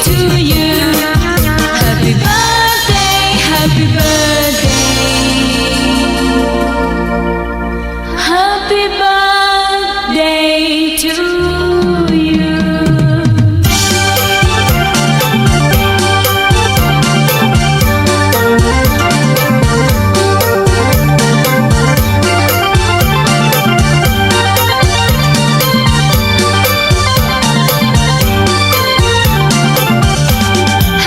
to you. Happy birthday, happy birthday. Happy birthday to you.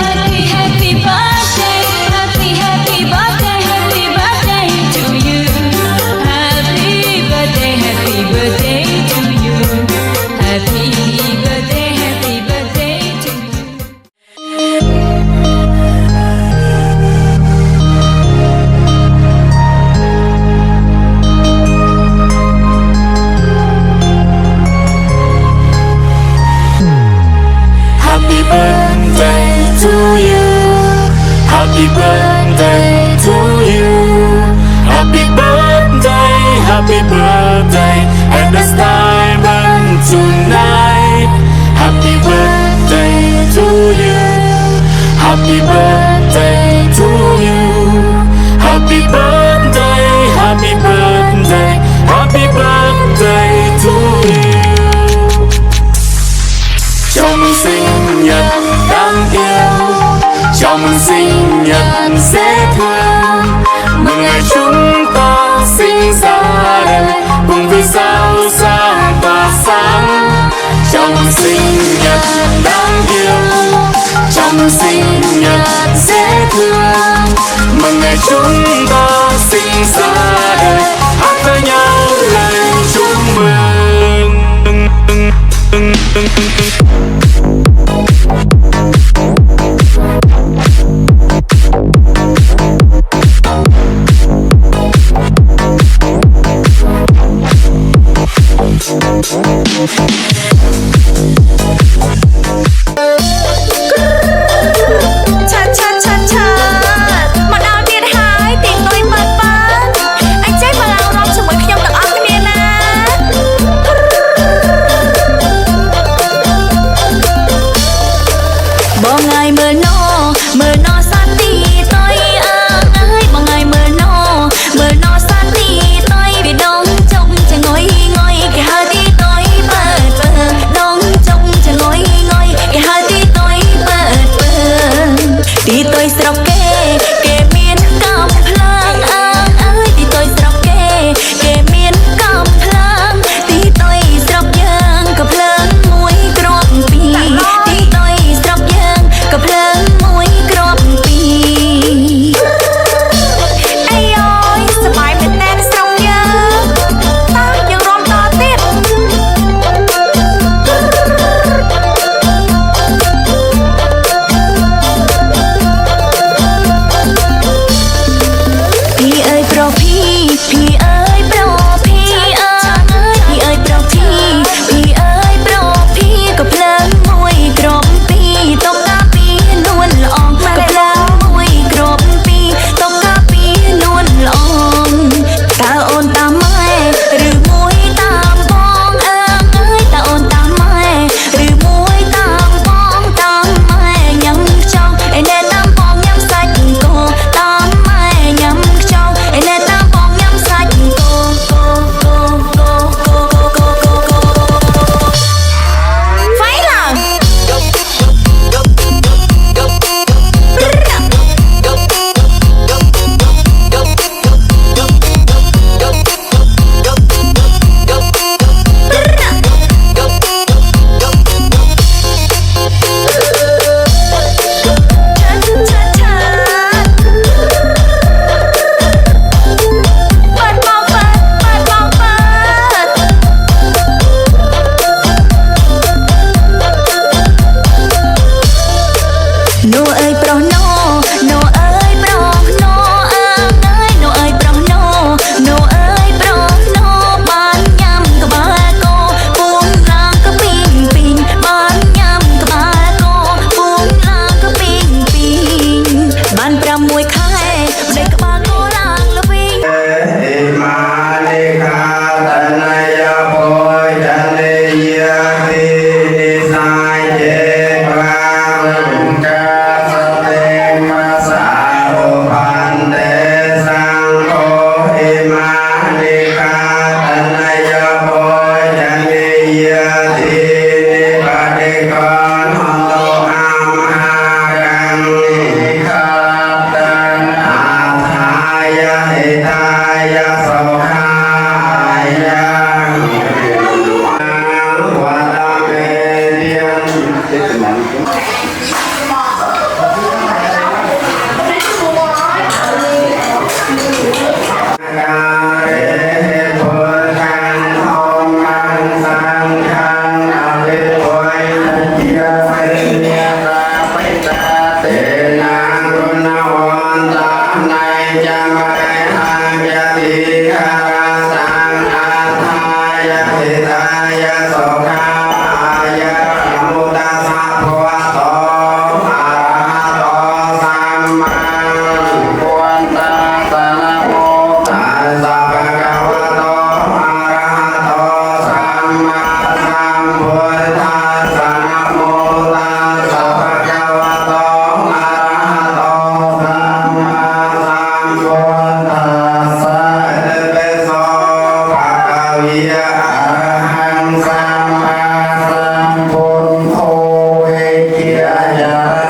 Happy, happy birthday, happy, happy birthday, happy birthday to you. Happy birthday, happy birthday to you. Happy birthday, happy birthday to you. Happy birthday to you. Happy birthday to you. Happy birthday, happy birthday, and the diamond tonight. Happy birthday to you. Happy birthday to you. Happy birthday, happy birthday, happy birthday to you. Chào mừng sinh nhật đáng yêu, chào mừng sinh nhật dễ thương. Mừng ngày chúng ta sinh ra đời, cùng vì sao sáng tỏa sáng. Chào mừng sinh nhật đáng yêu, chào mừng sinh nhật dễ thương. Mừng ngày chúng ta sinh ra đời, hát với nhau lời chúc mừng. Cha cha cha chaមកដល់ទៀតហើយទី1 7 អញ្ចឹងមកឡើងរំជាមួយខ្ញុំទាំងអស់គ្នាណាបងហើយមើលណោសាទីតយអើយបងហើយមើលណោសាទីតយពីដងចុងចងុយងុយគេហៅទីតយបើដងចុងចងុយងុយគេហៅទីតយបើទីតយស្រុកគេមានកំភ្លើងអើយទីតយស្រុកគេមានកំភ្លើងទីតយស្រុកយើងកំភ្លើងមួយគ្រាប់ពីរទីតយស្រុកយើងកំភ្លើងមួយគ្រាប់ពីរអាយអើយសប្បាយមែនតើស្រុកយើងតើយើងរំតទៀត អ เ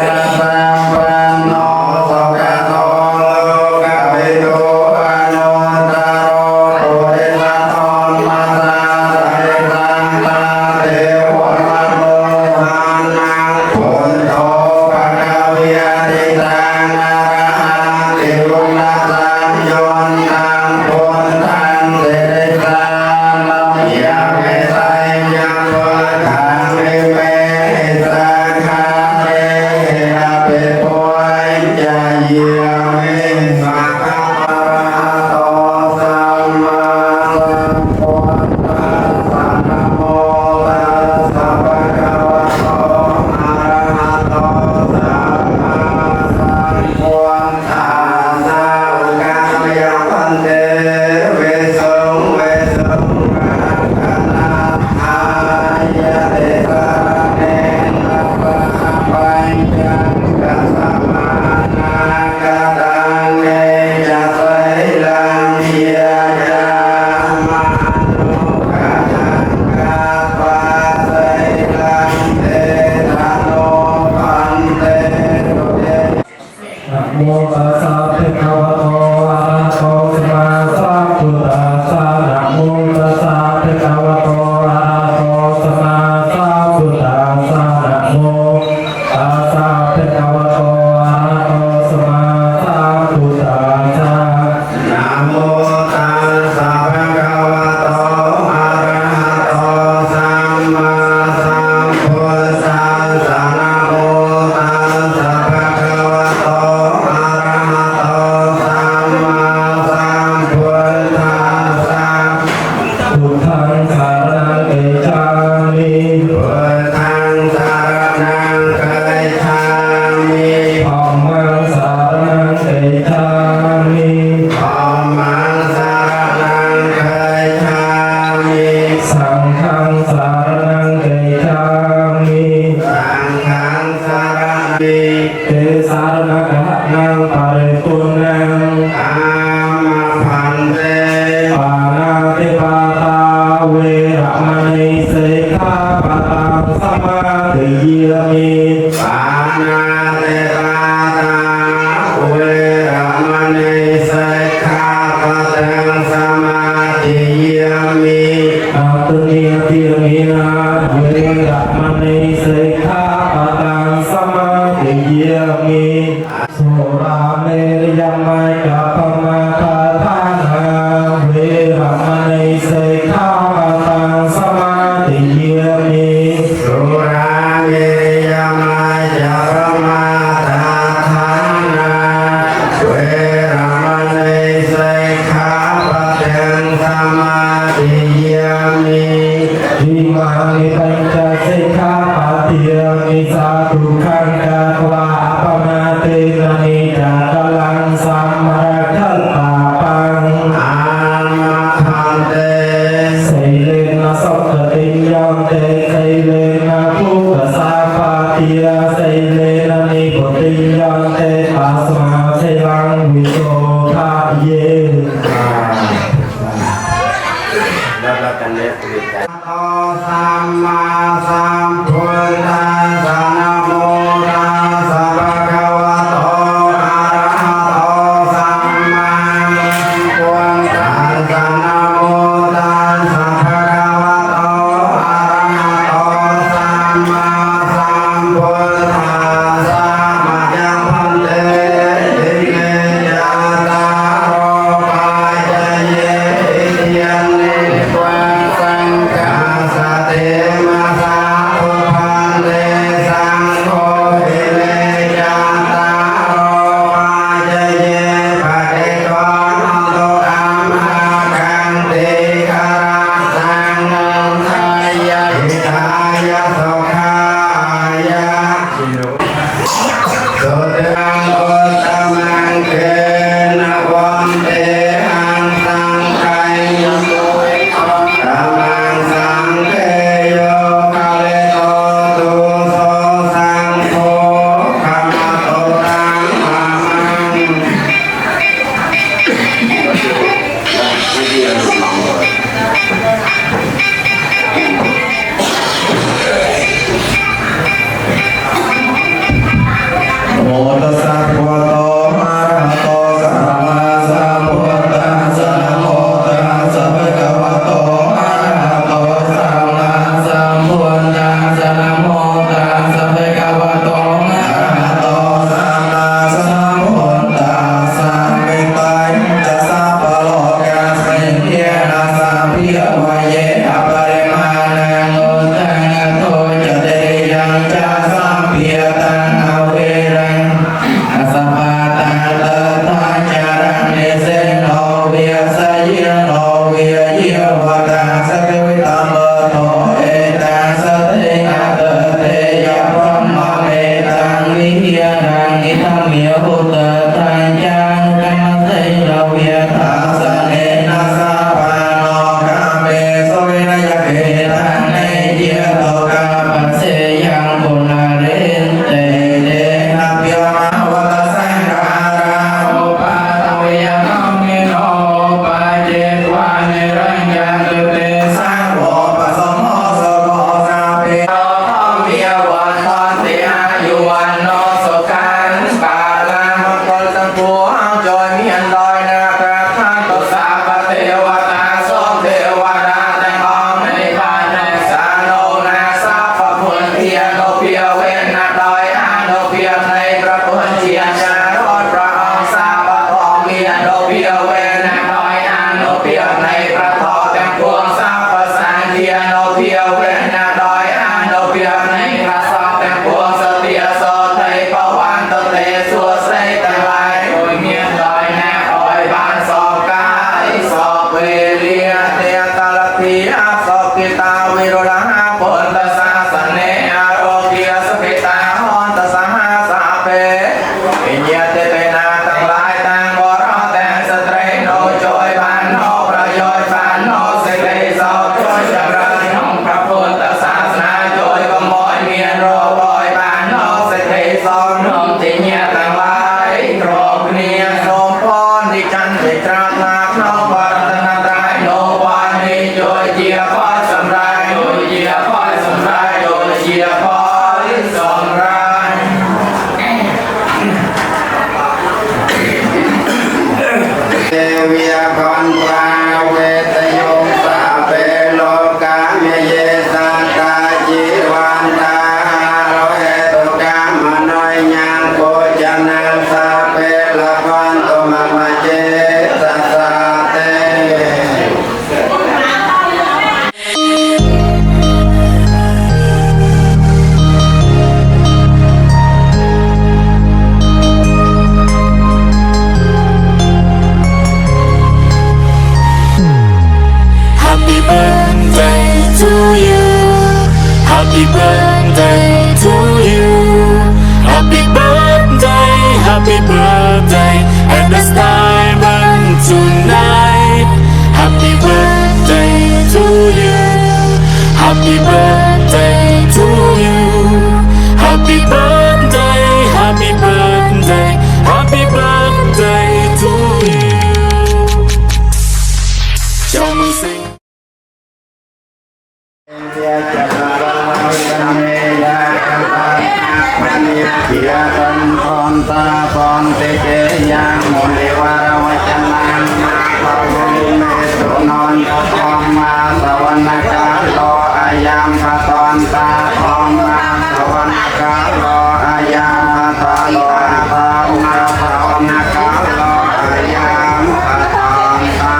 Kia tân con ta con tê chế yang môn lê wa ra wa chân nan ma pa gung mê tu non con ma sa văn na ca lo ayam pa ton ta con ma sa văn na ca lo ayam pa ton ta con ma sa văn na ca lo ayam pa ton ta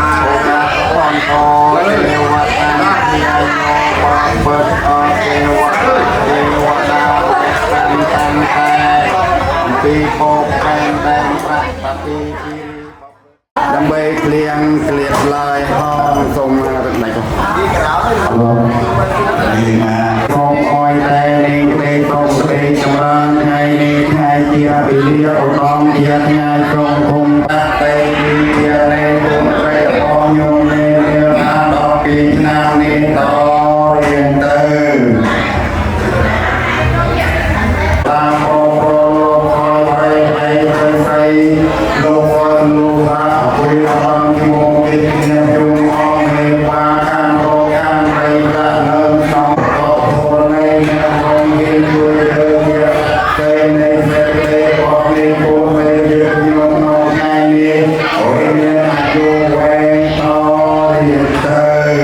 conโตเทวตาเทียโยวังเปิดอเทวตาเป็นตังแต่ปีโปกเป็นแต่งพระปฏิทินดำเบยเกลียงเกลียดลายห้องทรงมาเป็นไหนก็ทรงคอยแต่ในเตยตรงเตยจำรังไงในไทยเทียบิเลียอุดมเทียไงตรงคุมตาเตยเทียในตุงเตยพองยงในเทียนาดอกปีนานิโตเรียนเตยตามโอโปโลคอยไปไปโลวันโลภะคุยอวังทิโมกิเนยุงอเมปาคันโรกันไปกะเนิมสองโตโพในเนรองเย็นช่วยเดินเยอะเตในเสเตบอกในโพเมเยอะยงโนไงนี้โอ้ยเนี่ยอยู่เวงโตเรียนเตย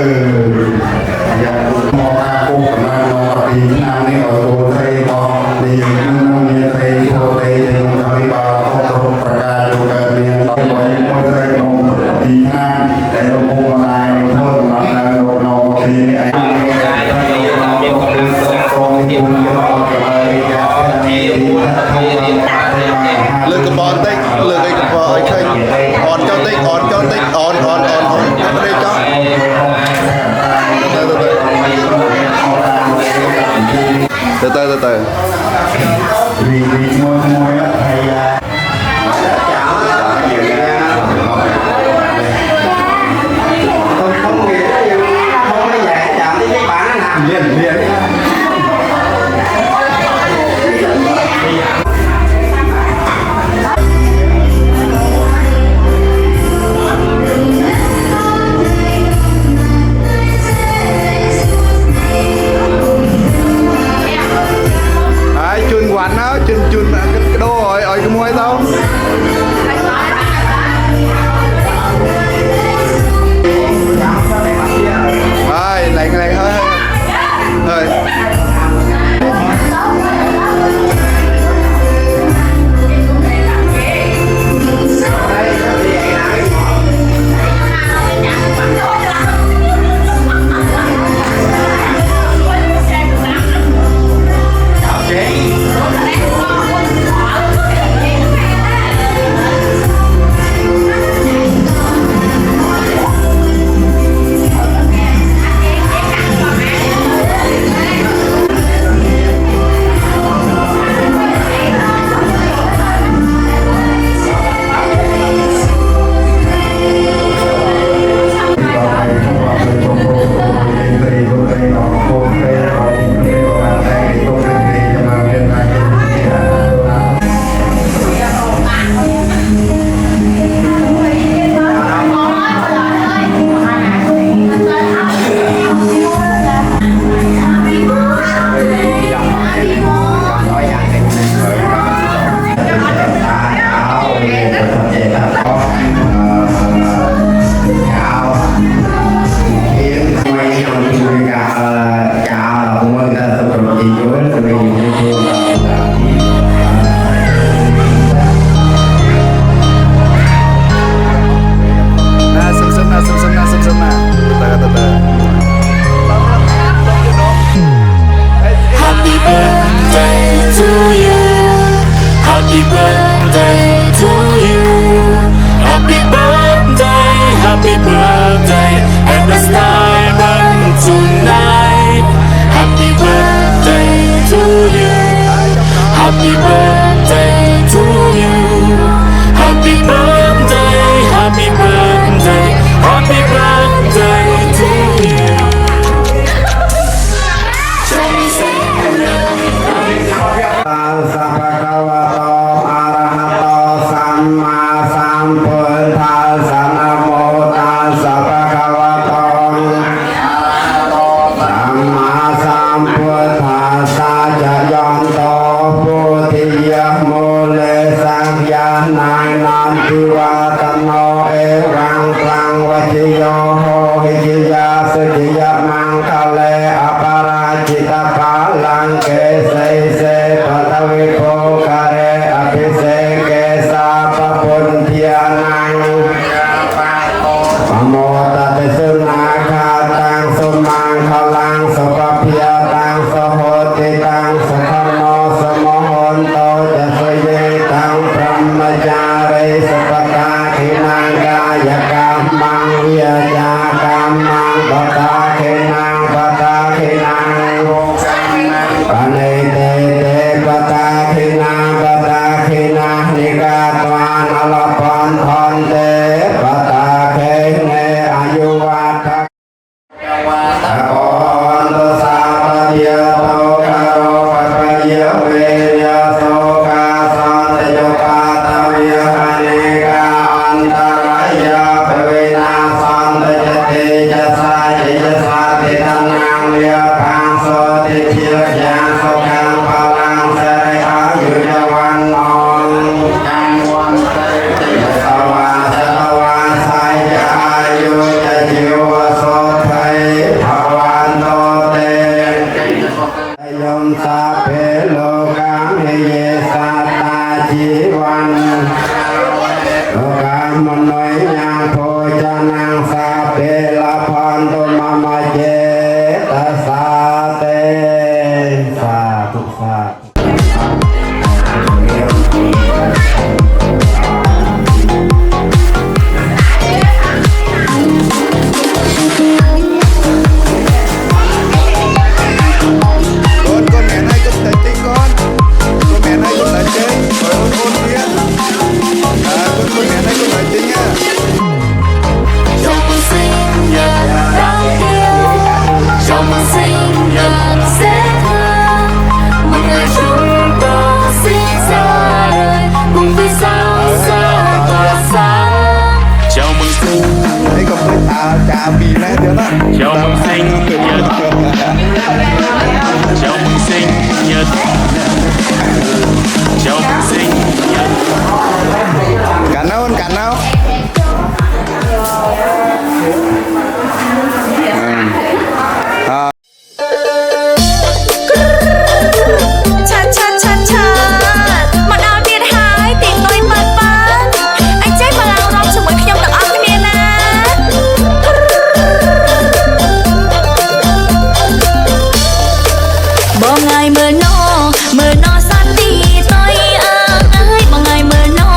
อยากดูมอตาคุกมาโนปีนานี่โอ้โหเตยบอกดีนั่นนี่เตยโพเตยถึงทวิบาลโตประกาศอยู่กันเรียนต่อไปมวยเตยลงปีนาแต่ลงโพลายเพิ่มมาแล้วลงโนปีนี้ไอ้มีกำลังตรงที่มันจะออกไปจากที่เลือกกระบอกเต็กเลือกไอ้กระบอกไอ้ใครอ่อนเจ้าเต็กอ่อนเจ้าเต็กอ่อนไม่ได้จ้าtừ từ vì môi thầy không nghĩ không có dạy chạm đến cái bạn nó làm liền chun quán á chun cái đồ rồi cái muối đâu rồi này hơi thôi โมเลสังยานายนามทิวาตโนเอวังคลังวชิโยโหหิจิยาสุจิยมังคะเลอปาราจิตาภาลังเกเสเสปตวิโภคาเรอภิเสเกสาปปุญเทียนังปโมตัสสุนาคาตังสุมังคลังสุปเพียตังสโหติตังสุขโนสมโหนโตจะสเยตังพรหมจาริสุปตาขินังกายกรรมังวิยากรรมังปตาขินังปตาขินังปะเนเตเตปตาขินังปตาขินังนิกาตวานอลปันทอนเตปตาเขเนอายุวัฏตะโกนตุสาปะเดียโตคาโรปัปะเยเวยโสกาสันตโยปาตะเวหะเนกาอันตรายาภเวนะสันตจเตจะสายจะสาติตังนังเลียพังโสติเทียยังโสกังพลังเสริอายุยวันนองยังวันเตติสวาสวาสายจะอายุจะจิวโสภัยภวันโตเตยมสาเพโลกังเฮเยสัตตาจีวันโลกัมมโนยยังโพจานังสาเพลาพันตุมามะเจตสาเตสาธุสาธุ con mẹ này con tài chính con mẹ này con tài chính rồi con kia con mẹ này con tài chính nha chào mừng sinh nhật đáng yêu, chào mừng sinh nhật dễ thương, mừng ngày chúng ta sinh ra đời cùng với sao sáng tỏa sáng. Chào mừng sinh đây còn với trà bì này nữa đó chào mừng sinh nhật, chào mừng sinh nhật, chào mừng sinh nhật. cảnh đâu Cha cha cha cha mà đau điên hái tìm tôi bật bắn anh chết mà lao rong cho mỗi khi nhom tặng áo cái miền á bỏ ngày mưa no san đi tôi ơi bỏ ngày mưa no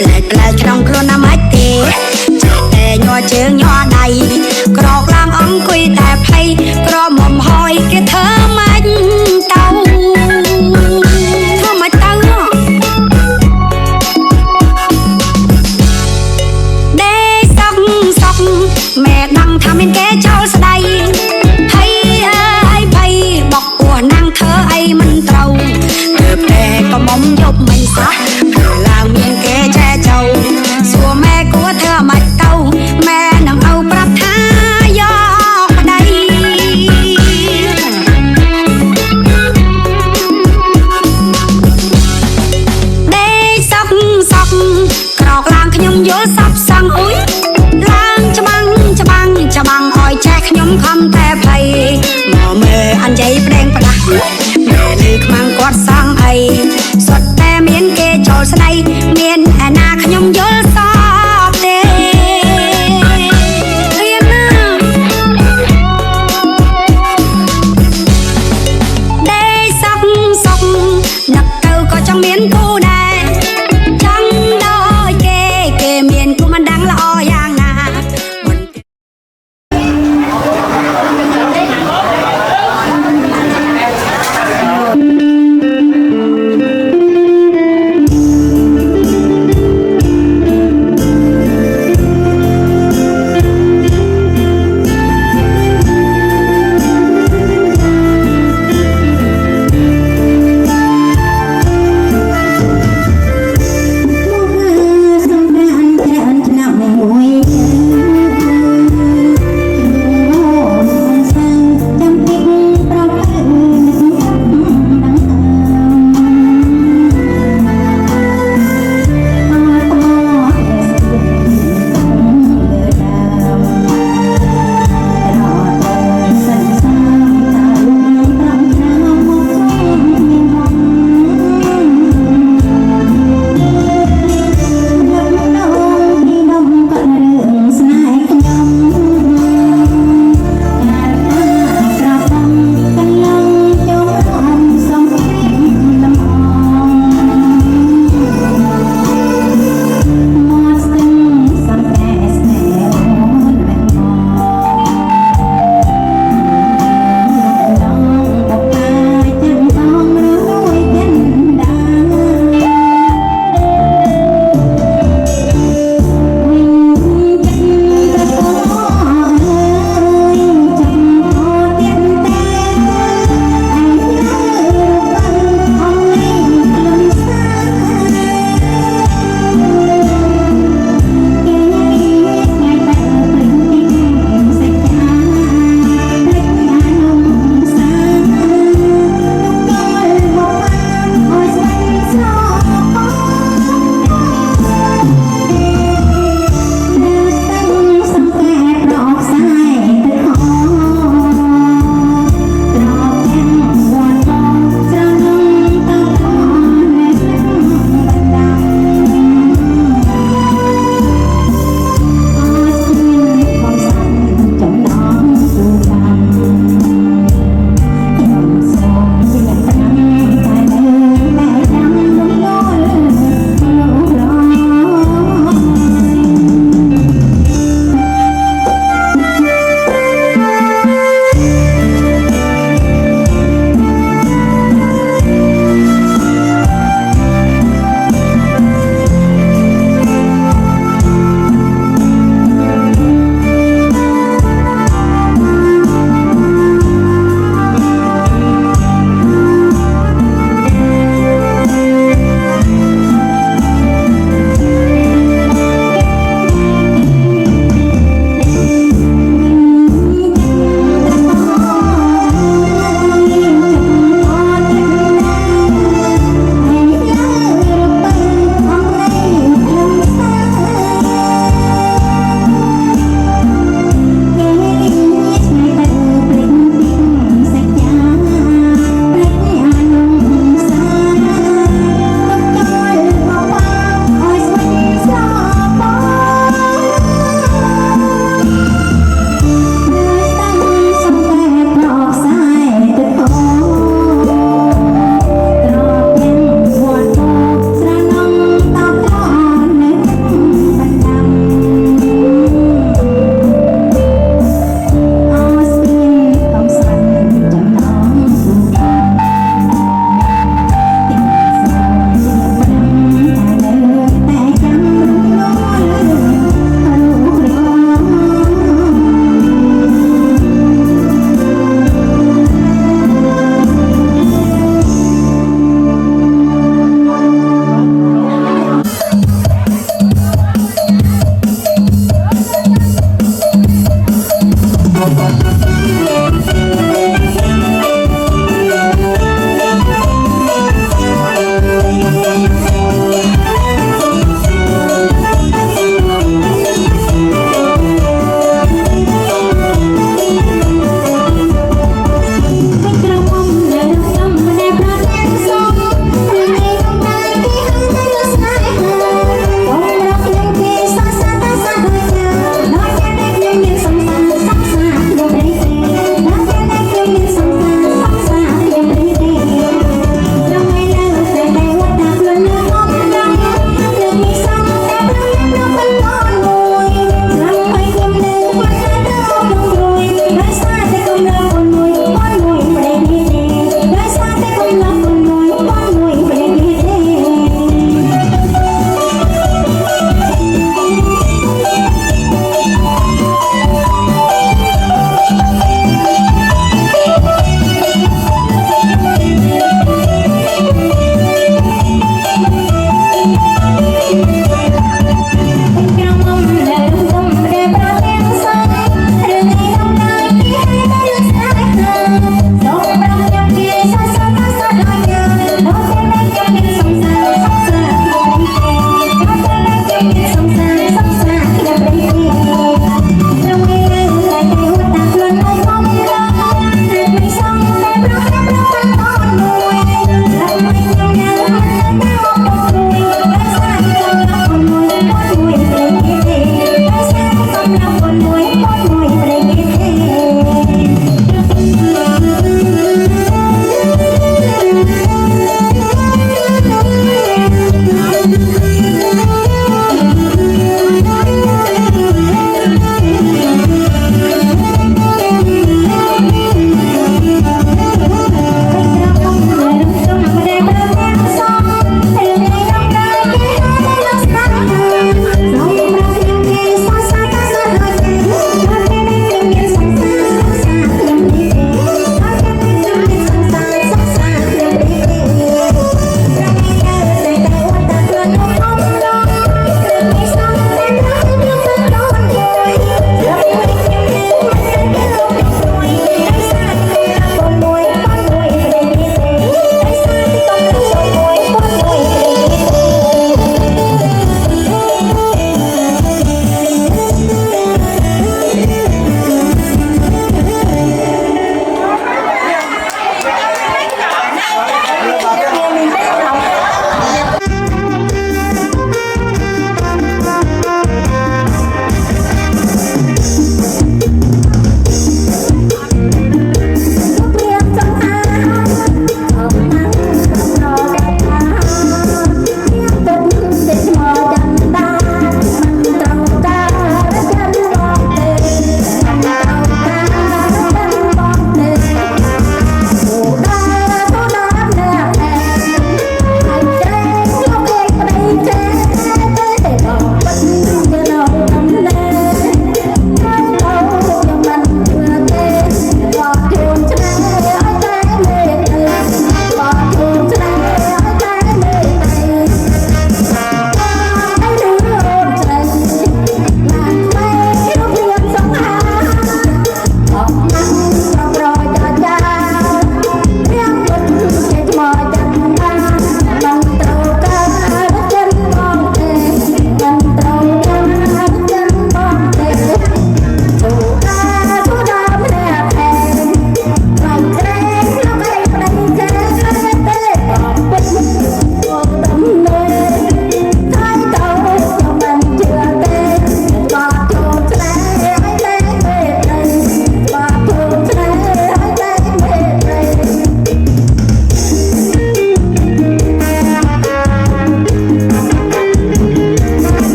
ប្លែកក្នុងខ្លួនណាមិនទេចេះតែញ័រជើងញ័រដៃក្រកឡើងអង្គុយតែភ័យក្រមុំហើយគេធ្វើមិនទៅធ្វើមិនទៅដេសក់ម៉ែដឹងថាមានគេចូលស្ដីហើយអើយភ័យបោកពោះណាំងធ្វើអីមិនត្រូវទើបតែក៏មុំយប់មិនសោះឡើងមានគេចែចូលសួរ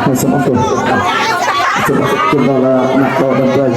ให้สมองจุดเราละนักต่อดันเลย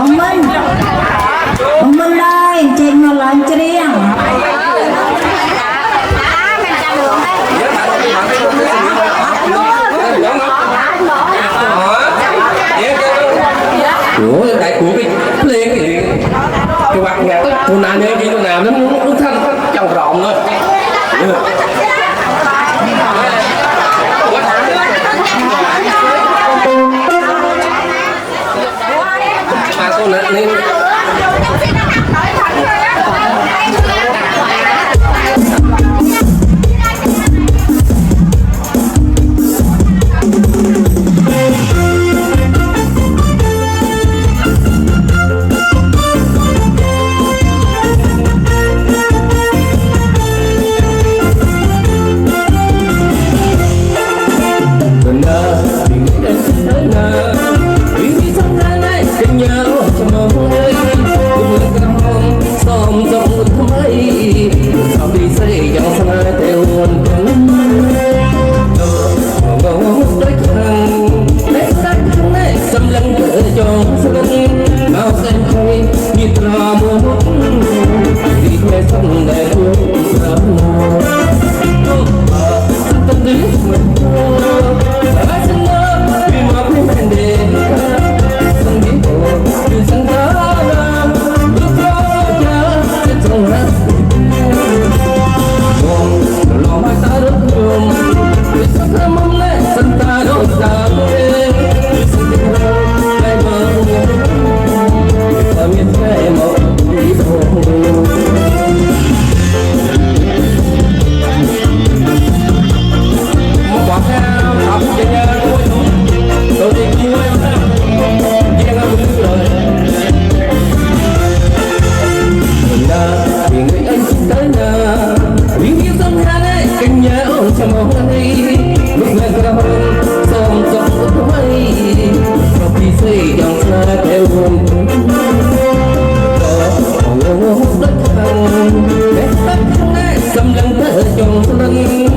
ông Minh ơi trên nó làm cho riêng ủa đại của cái liền cái mặt ngạc con nào nhớ gì con nào nó thanh tròn rộng thôi mà con này nên xâm lăng tới chồng xâm lăng